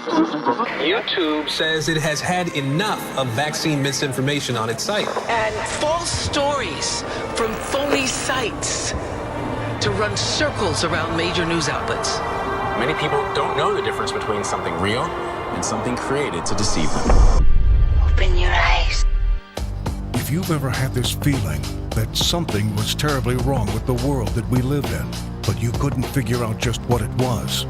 YouTube says it has had enough of vaccine misinformation on its site. And false stories from phony sites to run circles around major news outlets. Many people don't know the difference between something real and something created to deceive them. Open your eyes. If you've ever had this feeling that something was terribly wrong with the world that we live in, but you couldn't figure out just what it was,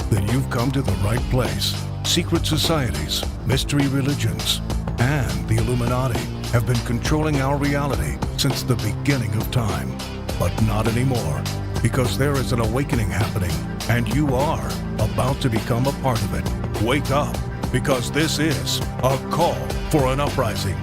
then you've come to the right place. Secret societies, mystery religions, and the Illuminati have been controlling our reality since the beginning of time. But not anymore, because there is an awakening happening, and you are about to become a part of it. Wake up, because this is a call for an uprising.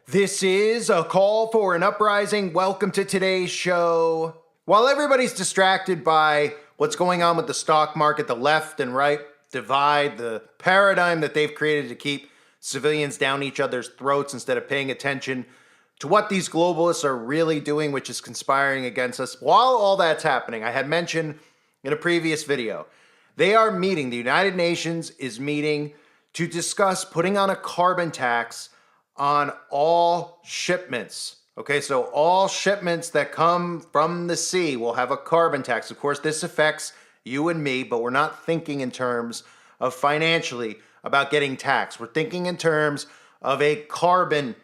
This is a call for an uprising. Welcome to today's show. While everybody's distracted by what's going on with the stock market, the left and right divide, the paradigm that they've created to keep civilians down each other's throats instead of paying attention to what these globalists are really doing, which is conspiring against us. While all that's happening, I had mentioned in a previous video, they are meeting, the United Nations is meeting to discuss putting on a carbon tax on all shipments. Okay, so all shipments that come from the sea will have a carbon tax. Of course, this affects you and me, but we're not thinking in terms of financially about getting taxed. We're thinking in terms of a carbon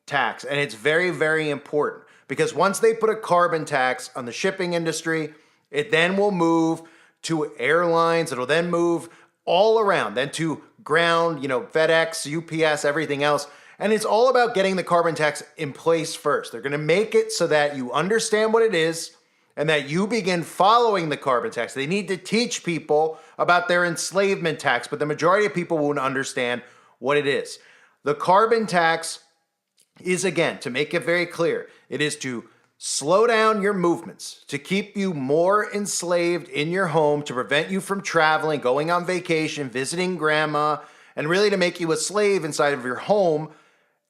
tax. And it's very, very important because once they put a carbon tax on the shipping industry, it then will move to airlines. It'll then move all around, then to ground, FedEx, UPS, everything else. And it's all about getting the carbon tax in place first. They're going to make it so that you understand what it is and that you begin following the carbon tax. They need to teach people about their enslavement tax, but the majority of people won't understand what it is. The carbon tax is, again, to make it very clear, it is to slow down your movements, to keep you more enslaved in your home, to prevent you from traveling, going on vacation, visiting grandma, and really to make you a slave inside of your home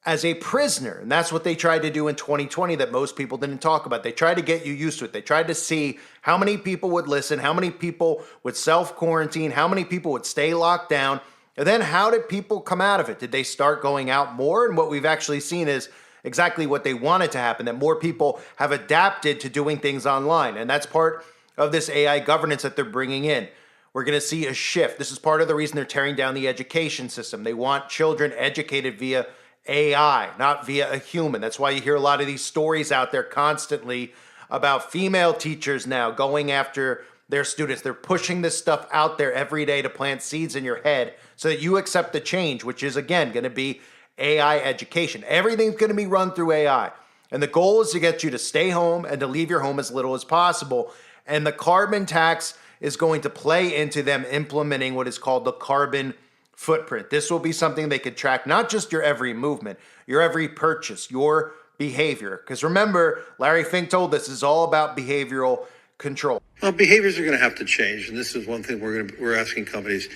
as a prisoner. And that's what they tried to do in 2020 that most people didn't talk about. They tried to get you used to it. They tried to see how many people would listen, how many people would self-quarantine, how many people would stay locked down, and then how did people come out of it? Did they start going out more? And what we've actually seen is exactly what they wanted to happen, that more people have adapted to doing things online. And that's part of this AI governance that they're bringing in. We're going to see a shift. This is part of the reason they're tearing down the education system. They want children educated via AI, not via a human. That's why you hear a lot of these stories out there constantly about female teachers now going after their students. They're pushing this stuff out there every day to plant seeds in your head so that you accept the change, which is, again, going to be AI education. Everything's going to be run through AI. And the goal is to get you to stay home and to leave your home as little as possible. And the carbon tax is going to play into them implementing what is called the carbon footprint. This will be something they could track, not just your every movement, your every purchase, your behavior. Because remember, Larry Fink told us this is all about behavioral control. Well, behaviors are going to have to change, and this is one thing we're asking companies.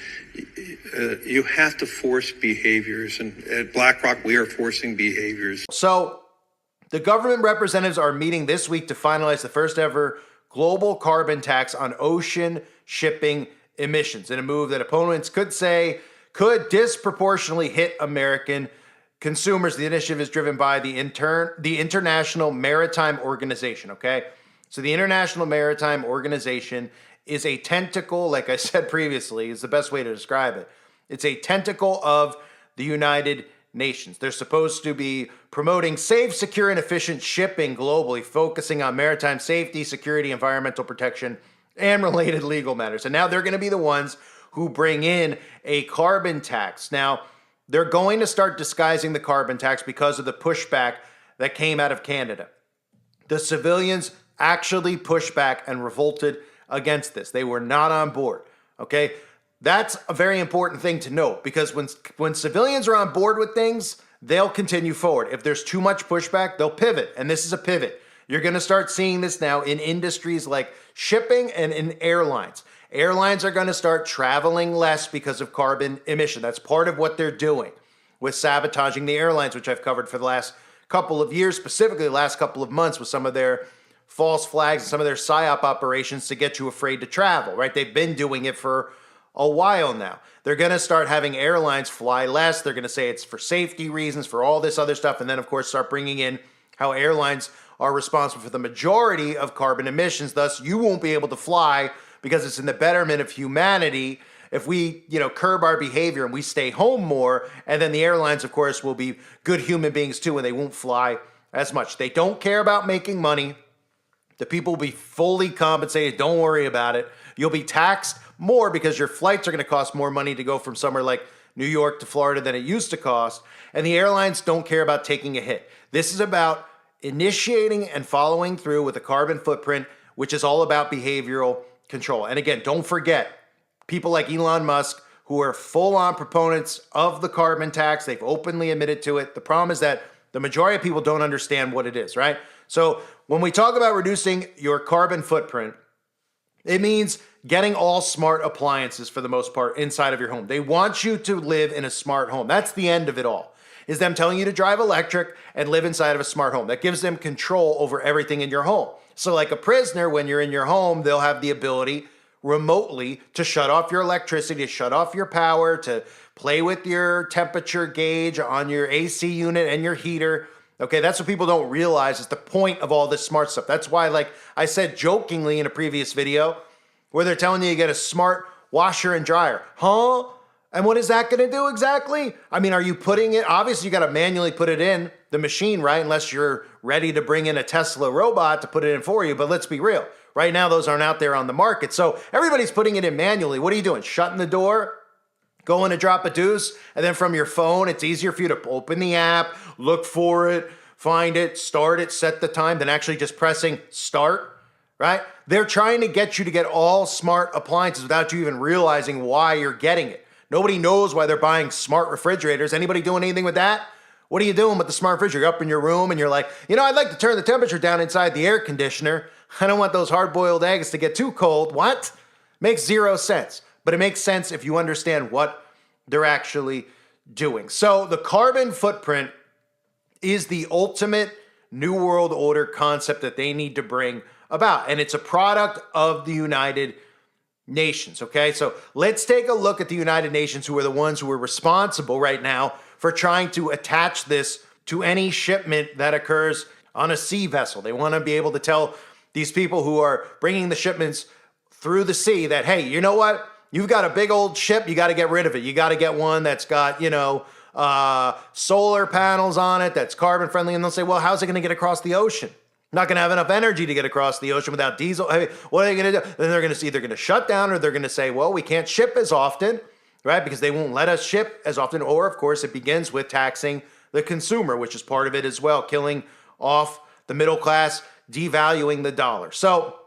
You have to force behaviors, and at BlackRock, we are forcing behaviors. So the government representatives are meeting this week to finalize the first ever global carbon tax on ocean shipping emissions, in a move that opponents could say could disproportionately hit American consumers. The initiative is driven by the International Maritime Organization, okay? So the International Maritime Organization is a tentacle, like I said previously, is the best way to describe it. It's a tentacle of the United Nations. They're supposed to be promoting safe, secure, and efficient shipping globally, focusing on maritime safety, security, environmental protection, and related legal matters. And now they're going to be the ones who bring in a carbon tax. Now, they're going to start disguising the carbon tax because of the pushback that came out of Canada. The civilians actually pushed back and revolted against this. They were not on board, okay? That's a very important thing to note because when civilians are on board with things, they'll continue forward. If there's too much pushback, they'll pivot, and this is a pivot. You're going to start seeing this now in industries like shipping and in airlines. Airlines are going to start traveling less because of carbon emission. That's part of what they're doing with sabotaging the airlines, which I've covered for the last couple of years, specifically the last couple of months with some of their false flags and some of their PSYOP operations to get you afraid to travel, right? They've been doing it for a while now. They're going to start having airlines fly less. They're going to say it's for safety reasons, for all this other stuff, and then, of course, start bringing in how airlines are responsible for the majority of carbon emissions. Thus, you won't be able to fly because it's in the betterment of humanity if we, curb our behavior and we stay home more. And then the airlines, of course, will be good human beings too, and they won't fly as much. They don't care about making money. The people will be fully compensated. Don't worry about it. You'll be taxed more because your flights are going to cost more money to go from somewhere like New York to Florida than it used to cost. And the airlines don't care about taking a hit. This is about initiating and following through with a carbon footprint, which is all about behavioral control. And again, don't forget, people like Elon Musk, who are full-on proponents of the carbon tax, they've openly admitted to it. The problem is that the majority of people don't understand what it is, right? So when we talk about reducing your carbon footprint, it means getting all smart appliances for the most part inside of your home. They want you to live in a smart home. That's the end of it all, is them telling you to drive electric and live inside of a smart home. That gives them control over everything in your home. So like a prisoner, when you're in your home, they'll have the ability remotely to shut off your electricity, to shut off your power, to play with your temperature gauge on your AC unit and your heater. Okay, that's what people don't realize is the point of all this smart stuff. That's why, like I said jokingly in a previous video, where they're telling you to get a smart washer and dryer. Huh? And what is that going to do exactly? I mean, are you putting it? Obviously, you got to manually put it in the machine, right? Unless you're ready to bring in a Tesla robot to put it in for you. But let's be real. Right now, those aren't out there on the market. So everybody's putting it in manually. What are you doing? Shutting the door? Going to drop a deuce? And then from your phone, it's easier for you to open the app, look for it, find it, start it, set the time, than actually just pressing start, right? They're trying to get you to get all smart appliances without you even realizing why you're getting it. Nobody knows why they're buying smart refrigerators. Anybody doing anything with that? What are you doing with the smart refrigerator? You're up in your room and you're like, I'd like to turn the temperature down inside the air conditioner. I don't want those hard-boiled eggs to get too cold. What? Makes zero sense. But it makes sense if you understand what they're actually doing. So the carbon footprint is the ultimate New World Order concept that they need to bring about. And it's a product of the United Nations, okay? So let's take a look at the United Nations, who are the ones who are responsible right now for trying to attach this to any shipment that occurs on a sea vessel. They want to be able to tell these people who are bringing the shipments through the sea that, hey, you know what? You've got a big old ship, you got to get rid of it. You got to get one that's got, solar panels on it, that's carbon friendly. And they'll say, well, how's it going to get across the ocean? Not going to have enough energy to get across the ocean without diesel. I mean, what are they going to do? Then they're going to either going to shut down, or they're going to say, well, we can't ship as often, right? Because they won't let us ship as often. Or, of course, it begins with taxing the consumer, which is part of it as well, killing off the middle class, devaluing the dollar. So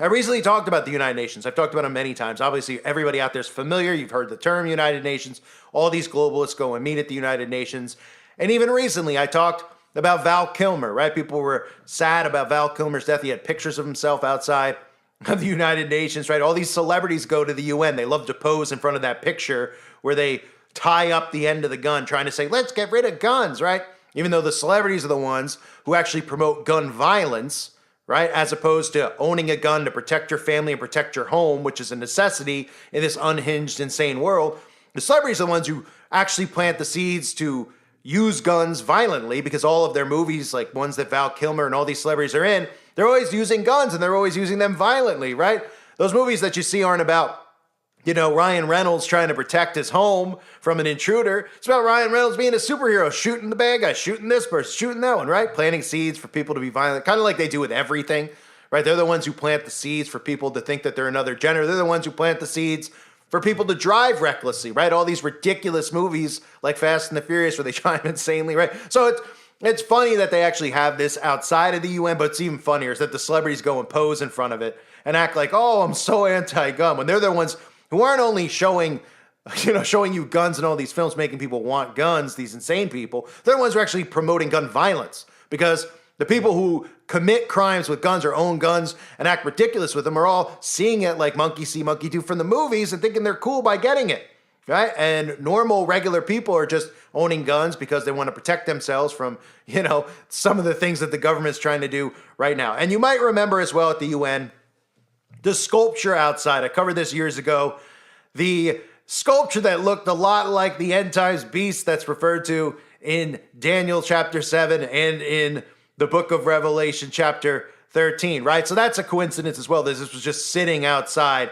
I recently talked about the United Nations. I've talked about them many times. Obviously, everybody out there is familiar. You've heard the term United Nations. All these globalists go and meet at the United Nations. And even recently, I talked about Val Kilmer, right? People were sad about Val Kilmer's death. He had pictures of himself outside of the United Nations, right? All these celebrities go to the UN. They love to pose in front of that picture where they tie up the end of the gun, trying to say, let's get rid of guns, right? Even though the celebrities are the ones who actually promote gun violence, right? As opposed to owning a gun to protect your family and protect your home, which is a necessity in this unhinged, insane world. The celebrities are the ones who actually plant the seeds to use guns violently, because all of their movies, like ones that Val Kilmer and all these celebrities are in, they're always using guns and they're always using them violently, right? Those movies that you see aren't about, Ryan Reynolds trying to protect his home from an intruder. It's about Ryan Reynolds being a superhero, shooting the bad guy, shooting this person, shooting that one, right? Planting seeds for people to be violent, kind of like they do with everything, right? They're the ones who plant the seeds for people to think that they're another gender. They're the ones who plant the seeds for people to drive recklessly, right? All these ridiculous movies like Fast and the Furious where they drive insanely, right? So it's funny that they actually have this outside of the UN, but it's even funnier is that the celebrities go and pose in front of it and act like, oh, I'm so anti-gun, when they're the ones who aren't only showing you guns in all these films, making people want guns, these insane people, they're the ones who are actually promoting gun violence, because the people who commit crimes with guns or own guns and act ridiculous with them are all seeing it like monkey see, monkey do from the movies and thinking they're cool by getting it, right? And normal, regular people are just owning guns because they want to protect themselves from, some of the things that the government's trying to do right now. And you might remember as well at the UN, the sculpture outside, I covered this years ago, the sculpture that looked a lot like the end times beast that's referred to in Daniel chapter 7 and in the book of Revelation chapter 13, right? So that's a coincidence as well. This was just sitting outside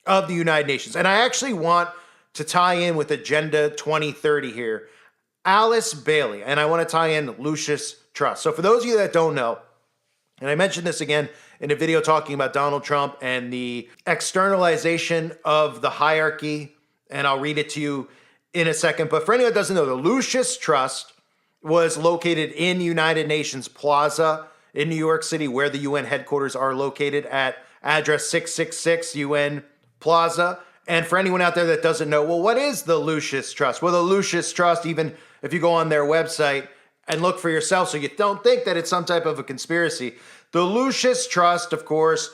of the United Nations. And I actually want to tie in with Agenda 2030 here. Alice Bailey, and I want to tie in Lucis Trust. So for those of you that don't know, and I mentioned this again in a video talking about Donald Trump and the externalization of the hierarchy, and I'll read it to you in a second. But for anyone that doesn't know, the Lucis Trust was located in United Nations Plaza in New York City, where the UN headquarters are located at address 666 UN Plaza. And for anyone out there that doesn't know, well, what is the Lucis Trust? Well, the Lucis Trust, even if you go on their website and look for yourself so you don't think that it's some type of a conspiracy, the Lucis Trust, of course,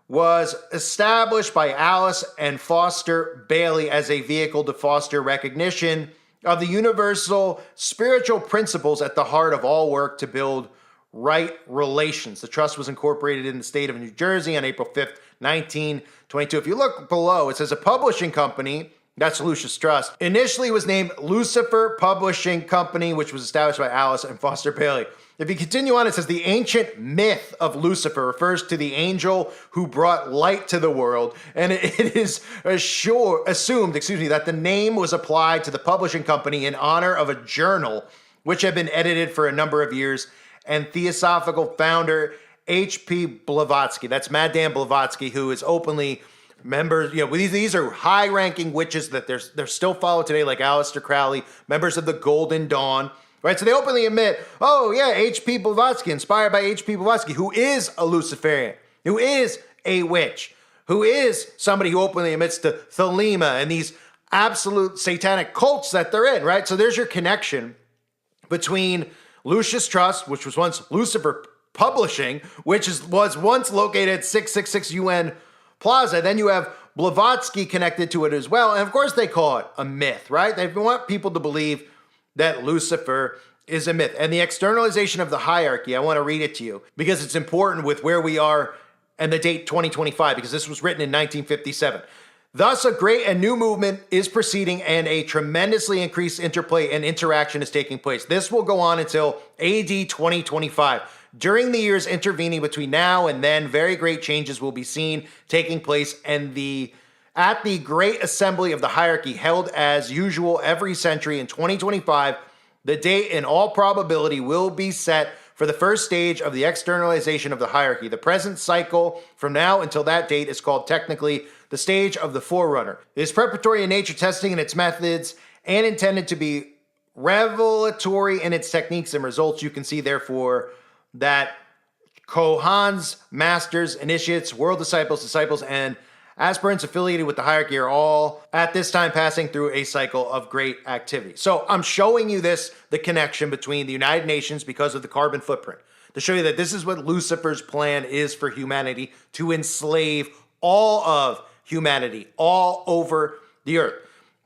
was established by Alice and Foster Bailey as a vehicle to foster recognition of the universal spiritual principles at the heart of all work to build right relations. The trust was incorporated in the state of New Jersey on April 5th, 1922. If you look below, it says a publishing company, that's Lucis Trust, initially was named Lucifer Publishing Company, which was established by Alice and Foster Bailey. If you continue on, it says the ancient myth of Lucifer refers to the angel who brought light to the world, and it is assumed that the name was applied to the publishing company in honor of a journal which had been edited for a number of years, and Theosophical founder H.P. Blavatsky, that's Madame Blavatsky, who is openly members, these are high-ranking witches that they're still followed today, like Aleister Crowley, members of the Golden Dawn. Right, so they openly admit, oh yeah, H.P. Blavatsky, inspired by H.P. Blavatsky, who is a Luciferian, who is a witch, who is somebody who openly admits to Thelema and these absolute satanic cults that they're in, right? So there's your connection between Lucis Trust, which was once Lucifer Publishing, which was once located at 666 UN Plaza. Then you have Blavatsky connected to it as well. And of course they call it a myth, right? They want people to believe that Lucifer is a myth. And the externalization of the hierarchy, I want to read it to you because it's important with where we are and the date 2025, because this was written in 1957. Thus, a great and new movement is proceeding and a tremendously increased interplay and interaction is taking place. This will go on until AD 2025. During the years intervening between now and then, very great changes will be seen taking place, and at the great assembly of the hierarchy held as usual every century in 2025, the date in all probability will be set for the first stage of the externalization of the hierarchy. The present cycle from now until that date is called technically the stage of the forerunner. It is preparatory in nature, testing in its methods, and intended to be revelatory in its techniques and results. You can see, therefore, that Kohans, masters, initiates, world disciples, and aspirants affiliated with the hierarchy are all at this time passing through a cycle of great activity. So I'm showing you the connection between the United Nations because of the carbon footprint, to show you that this is what Lucifer's plan is for humanity, to enslave all of humanity all over the earth.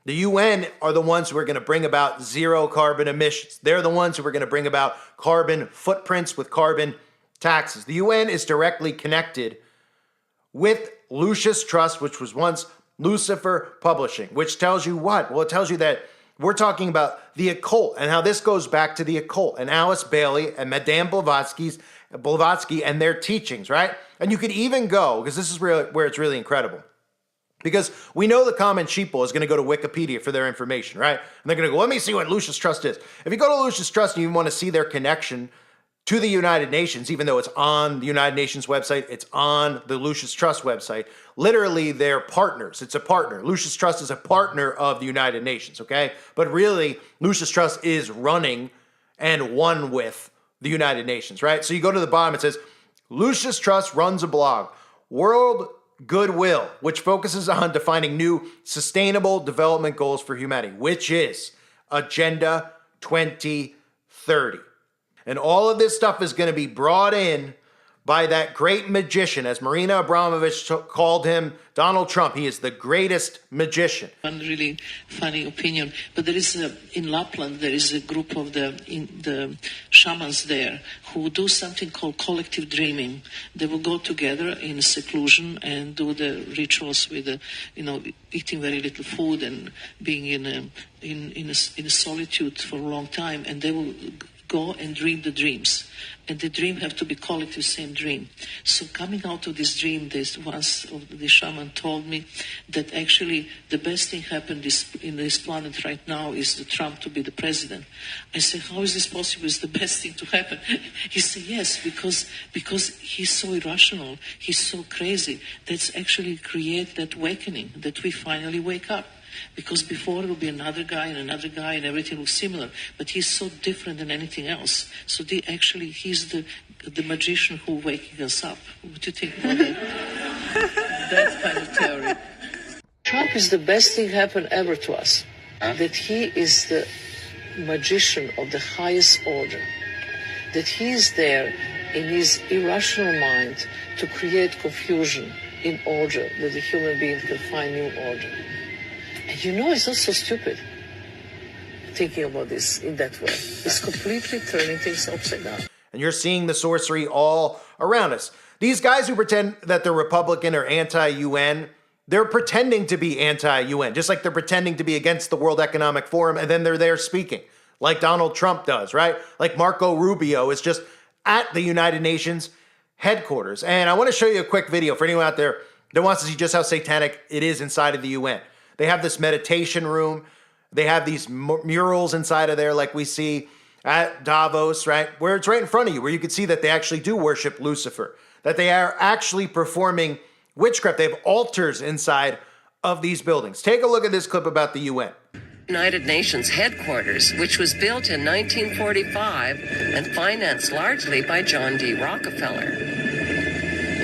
The UN are the ones who are going to bring about zero carbon emissions. They're the ones who are going to bring about carbon footprints with carbon taxes. The UN is directly connected with Lucis Trust, which was once Lucifer Publishing, which tells you what? Well, it tells you that we're talking about the occult and how this goes back to the occult and Alice Bailey and Madame Blavatsky and their teachings, right? And you could even go, because this is where it's really incredible, because we know the common sheeple is going to go to Wikipedia for their information, right? And they're going to go, let me see what Lucis Trust is. If you go to Lucis Trust and you want to see their connection to the United Nations, even though it's on the United Nations website, it's on the Lucis Trust website. Literally, they're partners. It's a partner. Lucis Trust is a partner of the United Nations, okay? But really, Lucis Trust is running and one with the United Nations, right? So you go to the bottom, it says, Lucis Trust runs a blog, World Goodwill, which focuses on defining new sustainable development goals for humanity, which is Agenda 2030. And all of this stuff is going to be brought in by that great magician, as Marina Abramovich called him, Donald Trump. He is the greatest magician. One really funny opinion, but there is in Lapland, there is a group of the shamans there who do something called collective dreaming. They will go together in seclusion and do the rituals with, eating very little food and being in a solitude for a long time, and they will go and dream the dreams. And the dream have to be collective, same dream. So coming out of this dream, once of the shaman told me that actually the best thing happened in this planet right now is the Trump to be the president. I said, how is this possible? It's the best thing to happen. He said, yes, because he's so irrational, he's so crazy. That's actually create that awakening, that we finally wake up. Because before it will be another guy and everything looks similar. But he's so different than anything else. So he's the magician who waking us up. What do you think about that? That kind of theory. Trump is the best thing happened ever to us. That he is the magician of the highest order. That he is there in his irrational mind to create confusion in order that the human being can find new order. And it's not so stupid thinking about this in that way. It's completely turning things upside down. And you're seeing the sorcery all around us. These guys who pretend that they're Republican or anti-UN, they're pretending to be anti-UN, just like they're pretending to be against the World Economic Forum, and then they're there speaking, like Donald Trump does, right? Like Marco Rubio is just at the United Nations headquarters. And I want to show you a quick video for anyone out there that wants to see just how satanic it is inside of the UN. They have this meditation room. They have these murals inside of there like we see at Davos, right? Where it's right in front of you, where you can see that they actually do worship Lucifer, that they are actually performing witchcraft. They have altars inside of these buildings. Take a look at this clip about the UN. United Nations headquarters, which was built in 1945 and financed largely by John D. Rockefeller.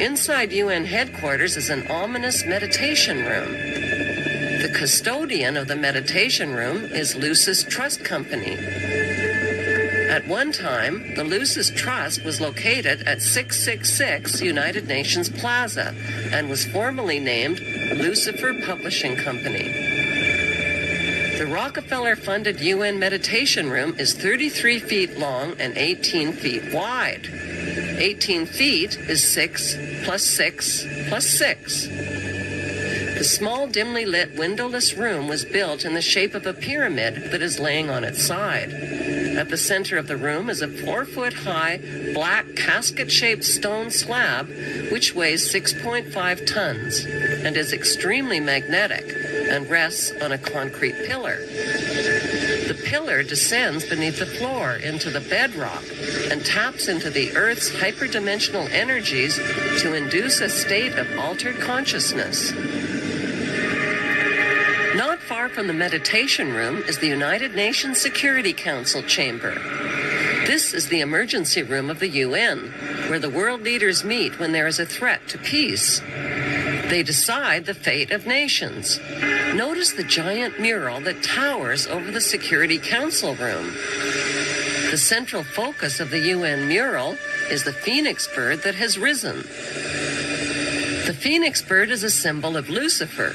Inside UN headquarters is an ominous meditation room. The custodian of the meditation room is Lucis Trust Company. At one time, the Lucis Trust was located at 666 United Nations Plaza and was formerly named Lucifer Publishing Company. The Rockefeller-funded UN meditation room is 33 feet long and 18 feet wide. 18 feet is 6 plus 6 plus 6. The small, dimly lit, windowless room was built in the shape of a pyramid that is laying on its side. At the center of the room is a 4-foot-high, black, casket-shaped stone slab, which weighs 6.5 tons and is extremely magnetic and rests on a concrete pillar. The pillar descends beneath the floor into the bedrock and taps into the Earth's hyperdimensional energies to induce a state of altered consciousness. Not far from the meditation room is the United Nations Security Council chamber. This is the emergency room of the UN, where the world leaders meet when there is a threat to peace. They decide the fate of nations. Notice the giant mural that towers over the Security Council room. The central focus of the UN mural is the phoenix bird that has risen. The phoenix bird is a symbol of Lucifer.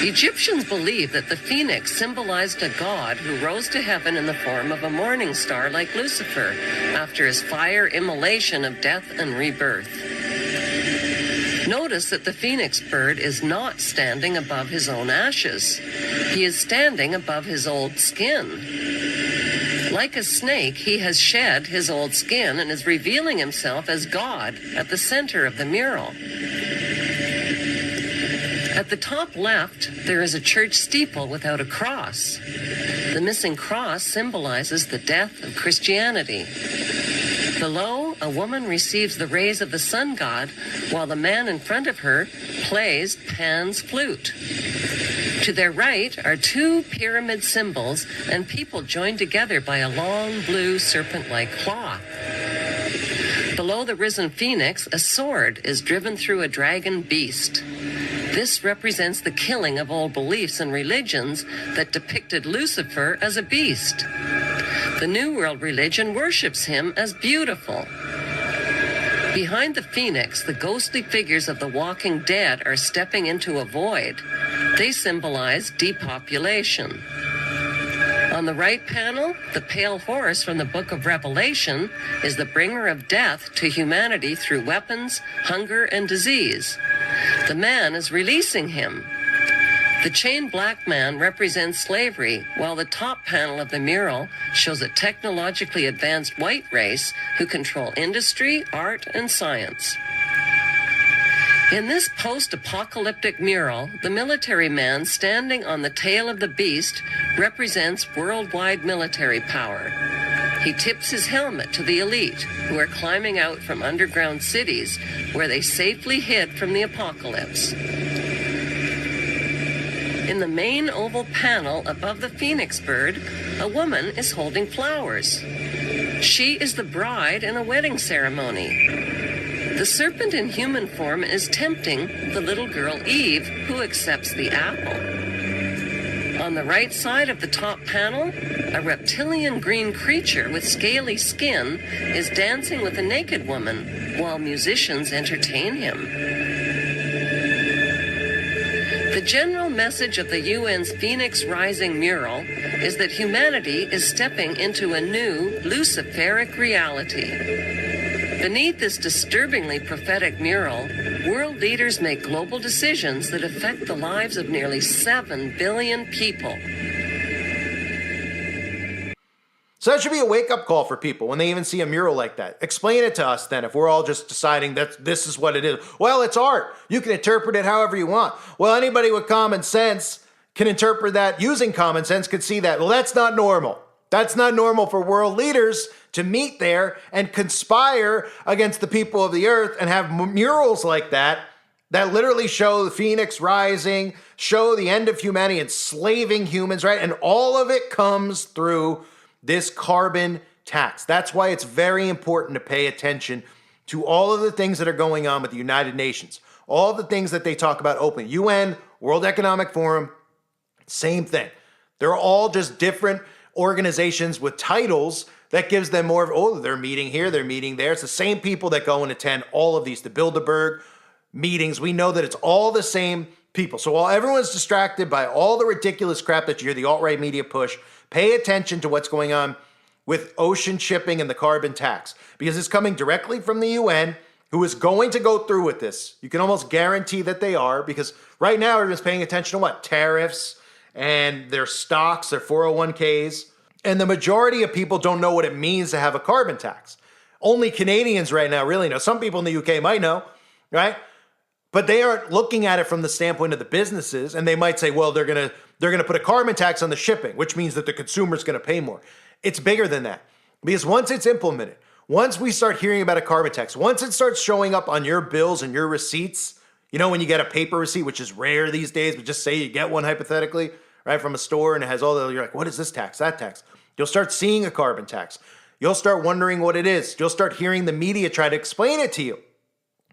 Egyptians believed that the phoenix symbolized a god who rose to heaven in the form of a morning star like Lucifer after his fire immolation of death and rebirth. Notice that the phoenix bird is not standing above his own ashes. He is standing above his old skin. Like a snake, he has shed his old skin and is revealing himself as God at the center of the mural. At the top left, there is a church steeple without a cross. The missing cross symbolizes the death of Christianity. Below, a woman receives the rays of the sun god, while the man in front of her plays Pan's flute. To their right are two pyramid symbols and people joined together by a long blue serpent-like cloth. Below the risen phoenix, a sword is driven through a dragon beast. This represents the killing of old beliefs and religions that depicted Lucifer as a beast. The New World religion worships him as beautiful. Behind the phoenix, the ghostly figures of the walking dead are stepping into a void. They symbolize depopulation. On the right panel, the pale horse from the book of Revelation is the bringer of death to humanity through weapons, hunger, and disease. The man is releasing him. The chained black man represents slavery, while the top panel of the mural shows a technologically advanced white race who control industry, art, and science. In this post-apocalyptic mural, the military man standing on the tail of the beast represents worldwide military power. He tips his helmet to the elite, who are climbing out from underground cities where they safely hid from the apocalypse. In the main oval panel above the phoenix bird, a woman is holding flowers. She is the bride in a wedding ceremony. The serpent in human form is tempting the little girl Eve, who accepts the apple. On the right side of the top panel, a reptilian green creature with scaly skin is dancing with a naked woman while musicians entertain him. The general message of the UN's Phoenix Rising mural is that humanity is stepping into a new Luciferic reality. Beneath this disturbingly prophetic mural, world leaders make global decisions that affect the lives of nearly 7 billion people. So that should be a wake-up call for people when they even see a mural like that. Explain it to us then, if we're all just deciding that this is what it is. Well, it's art. You can interpret it however you want. Well, anybody with common sense can interpret that using common sense, could see that. Well, that's not normal. That's not normal for world leaders to meet there and conspire against the people of the earth and have murals like that that literally show the phoenix rising, show the end of humanity, enslaving humans, right? And all of it comes through this carbon tax. That's why it's very important to pay attention to all of the things that are going on with the United Nations, all the things that they talk about openly. UN, World Economic Forum, same thing. They're all just different organizations with titles that gives them more of, oh, they're meeting here, they're meeting there. It's the same people that go and attend all of these, the Bilderberg meetings. We know that it's all the same people. So while everyone's distracted by all the ridiculous crap that you hear the alt-right media push, pay attention to what's going on with ocean shipping and the carbon tax, because it's coming directly from the UN, who is going to go through with this. You can almost guarantee that they are, because right now everyone's paying attention to what? Tariffs and their stocks, their 401ks. And the majority of people don't know what it means to have a carbon tax. Only Canadians right now really know. Some people in the UK might know, right? But they aren't looking at it from the standpoint of the businesses, and they might say, well, they're gonna put a carbon tax on the shipping, which means that the consumer's gonna pay more. It's bigger than that. Because once it's implemented, once we start hearing about a carbon tax, once it starts showing up on your bills and your receipts, you know, when you get a paper receipt, which is rare these days, but just say you get one hypothetically, right, from a store, and it has all the, you're like, what is this tax, that tax? You'll start seeing a carbon tax. You'll start wondering what it is. You'll start hearing the media try to explain it to you,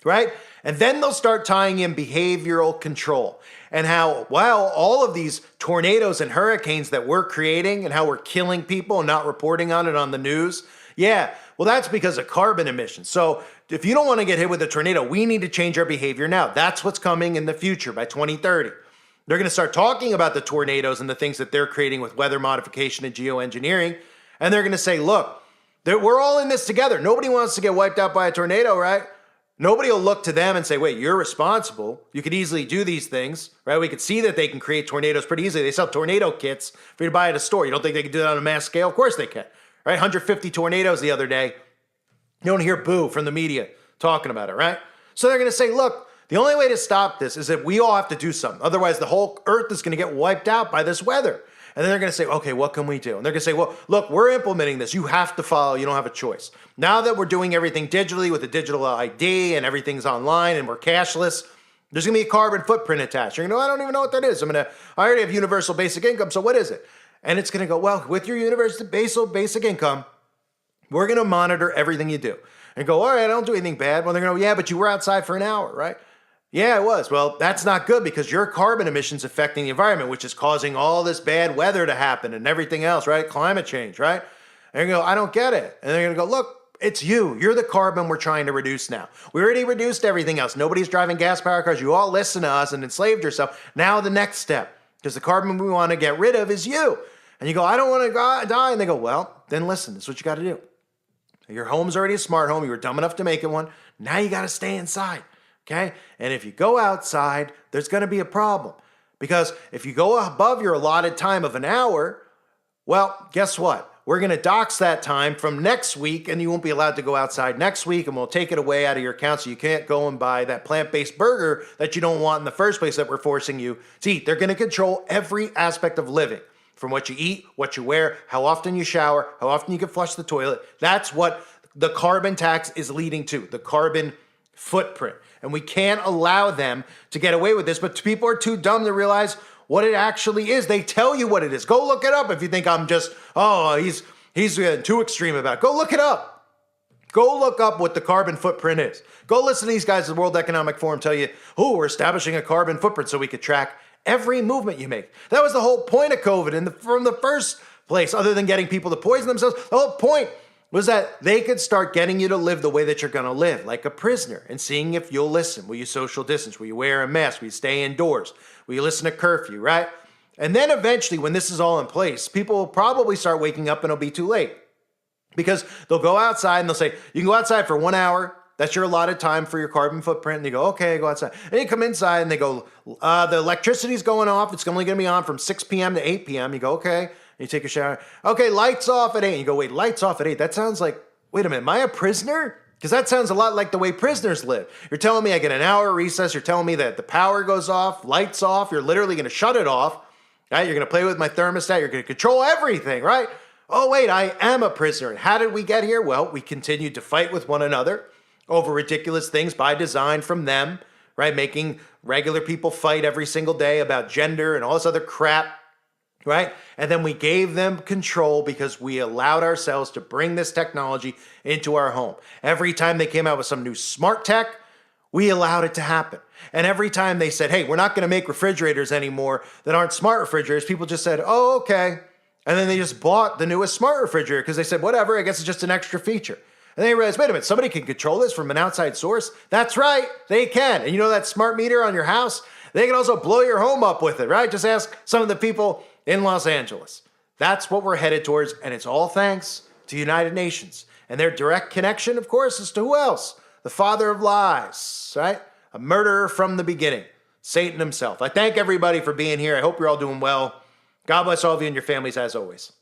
right? And then they'll start tying in behavioral control and how, well, all of these tornadoes and hurricanes that we're creating and how we're killing people and not reporting on it on the news. Yeah, well, that's because of carbon emissions. So if you don't want to get hit with a tornado, we need to change our behavior now. That's what's coming in the future by 2030. They're going to start talking about the tornadoes and the things that they're creating with weather modification and geoengineering. And they're going to say, look, we're all in this together. Nobody wants to get wiped out by a tornado, right? Nobody will look to them and say, wait, you're responsible. You could easily do these things, right? We could see that they can create tornadoes pretty easily. They sell tornado kits for you to buy at a store. You don't think they can do that on a mass scale? Of course they can, right? 150 tornadoes the other day. You don't hear boo from the media talking about it, right? So they're going to say, look, the only way to stop this is that we all have to do something. Otherwise, the whole earth is going to get wiped out by this weather. And then they're going to say, okay, what can we do? And they're going to say, well, look, we're implementing this. You have to follow. You don't have a choice. Now that we're doing everything digitally with a digital ID and everything's online and we're cashless, there's going to be a carbon footprint attached. You're going to go, I don't even know what that is. I already have universal basic income, so what is it? And it's going to go, well, with your universal basic income, we're going to monitor everything you do. And go, all right, I don't do anything bad. Well, they're going to go, yeah, but you were outside for an hour, right? Yeah, it was. Well, that's not good because your carbon emissions affecting the environment, which is causing all this bad weather to happen and everything else, right? Climate change, right? And you go, I don't get it. And they're going to go, look, It's you. You're the carbon we're trying to reduce now. We already reduced everything else. Nobody's driving gas-powered cars. You all listen to us and enslaved yourself. Now the next step, because the carbon we want to get rid of is you. And you go, I don't want to die. And they go, well, then listen, this is what you got to do. Your home's already a smart home. You were dumb enough to make it one. Now you got to stay inside, okay? And if you go outside, there's going to be a problem. Because if you go above your allotted time of an hour, well, guess what? We're going to dox that time from next week, and you won't be allowed to go outside next week, and we'll take it away out of your account so you can't go and buy that plant-based burger that you don't want in the first place that we're forcing you to eat. They're going to control every aspect of living, from what you eat, what you wear, how often you shower, how often you can flush the toilet. That's what the carbon tax is leading to, the carbon footprint. And we can't allow them to get away with this, but people are too dumb to realize what it actually is. They tell you what it is. Go look it up if you think I'm just, he's getting too extreme about it. Go look it up. Go look up what the carbon footprint is. Go listen to these guys at the World Economic Forum tell you, we're establishing a carbon footprint so we could track every movement you make. That was the whole point of COVID from the first place, other than getting people to poison themselves. The whole point was that they could start getting you to live the way that you're going to live, like a prisoner, and seeing if you'll listen. Will you social distance? Will you wear a mask? Will you stay indoors? Will you listen to curfew, right? And then eventually, when this is all in place, people will probably start waking up and it'll be too late. Because they'll go outside and they'll say, you can go outside for 1 hour. That's your allotted time for your carbon footprint. And they go, okay, go outside. And you come inside and they go, the electricity's going off. It's only going to be on from 6 p.m. to 8 p.m. You go, okay. And you take a shower. Okay, lights off at 8. And you go, wait, lights off at 8? That sounds like, wait a minute, am I a prisoner? Because that sounds a lot like the way prisoners live. You're telling me I get an hour recess. You're telling me that the power goes off, lights off. You're literally going to shut it off. Right? You're going to play with my thermostat. You're going to control everything, right? Oh, wait, I am a prisoner. And how did we get here? Well, we continued to fight with one another over ridiculous things by design from them, right? Making regular people fight every single day about gender and all this other crap, right? And then we gave them control because we allowed ourselves to bring this technology into our home. Every time they came out with some new smart tech, we allowed it to happen. And every time they said, hey, we're not going to make refrigerators anymore that aren't smart refrigerators, people just said, oh, okay. And then they just bought the newest smart refrigerator because they said, whatever, I guess it's just an extra feature. And they realized, wait a minute, somebody can control this from an outside source? That's right, they can. And you know that smart meter on your house? They can also blow your home up with it, right? Just ask some of the people in Los Angeles. That's what we're headed towards, and it's all thanks to the United Nations. And their direct connection, of course, is to who else? The father of lies, right? A murderer from the beginning, Satan himself. I thank everybody for being here. I hope you're all doing well. God bless all of you and your families as always.